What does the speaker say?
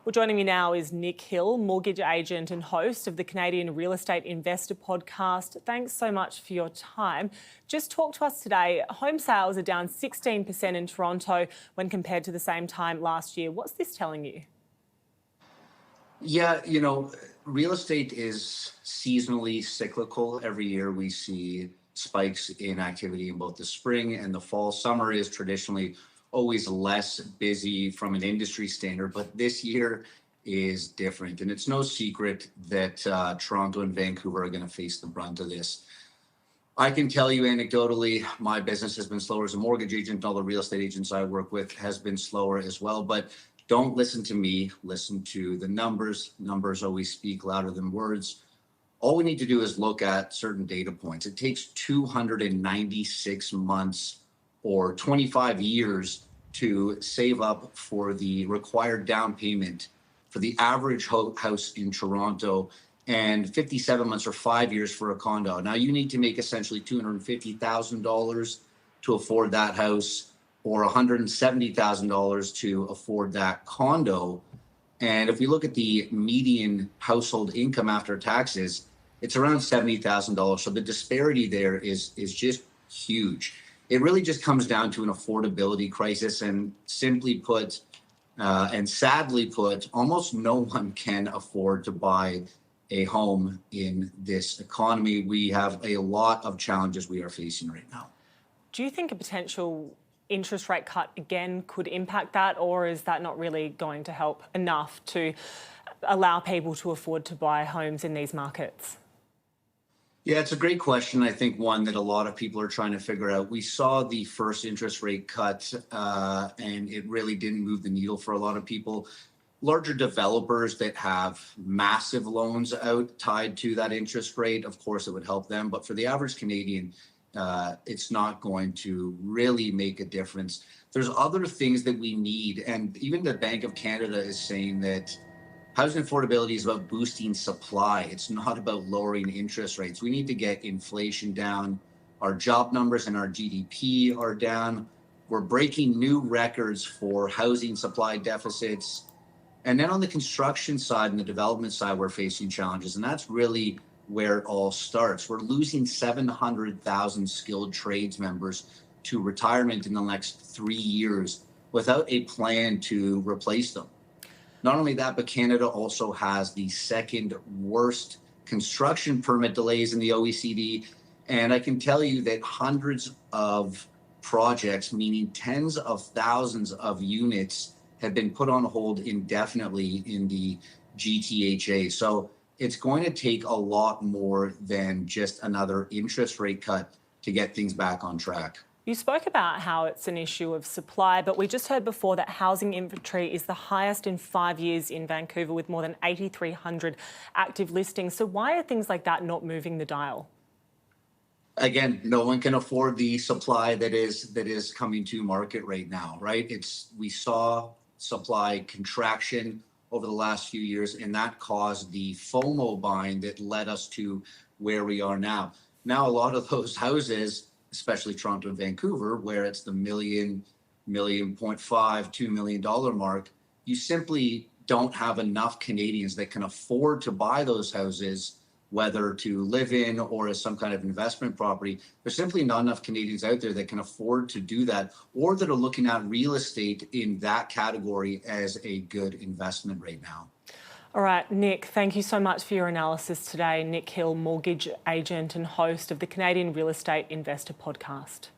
Well, joining me now is Nick Hill, mortgage agent and host of the Canadian Real Estate Investor podcast. Thanks so much for your time. Just talk to us today. Home sales are down 16% in Toronto when compared to the same time last year. What's this telling you? Yeah, real estate is seasonally cyclical. Every year we see spikes in activity in both the spring and the fall. Summer is traditionally always less busy from an industry standard, but this year is different. And it's no secret that Toronto and Vancouver are going to face the brunt of this. I can tell you anecdotally, my business has been slower as a mortgage agent. All the real estate agents I work with has been slower as well. But don't listen to me, listen to the numbers. Numbers always speak louder than words. All we need to do is look at certain data points. It takes 296 months or 25 years to save up for the required down payment for the average house in Toronto, and 57 months or 5 years for a condo. Now you need to make essentially $250,000 to afford that house, or $170,000 to afford that condo. And if we look at the median household income after taxes, it's around $70,000. So the disparity there is just huge. It really just comes down to an affordability crisis, and simply put, and sadly put, almost no one can afford to buy a home in this economy. We have a lot of challenges we are facing right now. Do you think a potential interest rate cut again could impact that, or is that not really going to help enough to allow people to afford to buy homes in these markets? Yeah, it's a great question. I think one that a lot of people are trying to figure out. We saw the first interest rate cut, and it really didn't move the needle for a lot of people. Larger developers that have massive loans out tied to that interest rate, of course, it would help them. But for the average Canadian, it's not going to really make a difference. There's other things that we need. And even the Bank of Canada is saying that housing affordability is about boosting supply. It's not about lowering interest rates. We need to get inflation down. Our job numbers and our GDP are down. We're breaking new records for housing supply deficits. And then on the construction side and the development side, we're facing challenges. And that's really where it all starts. We're losing 700,000 skilled trades members to retirement in the next 3 years without a plan to replace them. Not only that, but Canada also has the second worst construction permit delays in the OECD. And I can tell you that hundreds of projects, meaning tens of thousands of units, have been put on hold indefinitely in the GTHA. So it's going to take a lot more than just another interest rate cut to get things back on track. You spoke about how it's an issue of supply, but we just heard before that housing inventory is the highest in 5 years in Vancouver, with more than 8,300 active listings. So why are things like that not moving the dial? Again, no one can afford the supply that is coming to market right now, right? We saw supply contraction over the last few years, and that caused the FOMO buying that led us to where we are now. Now, a lot of those houses, especially Toronto and Vancouver, where it's the $1.5 million, $2 million mark, you simply don't have enough Canadians that can afford to buy those houses, whether to live in or as some kind of investment property. There's simply not enough Canadians out there that can afford to do that, or that are looking at real estate in that category as a good investment right now. All right, Nick, thank you so much for your analysis today. Nick Hill, mortgage agent and host of the Canadian Real Estate Investor podcast.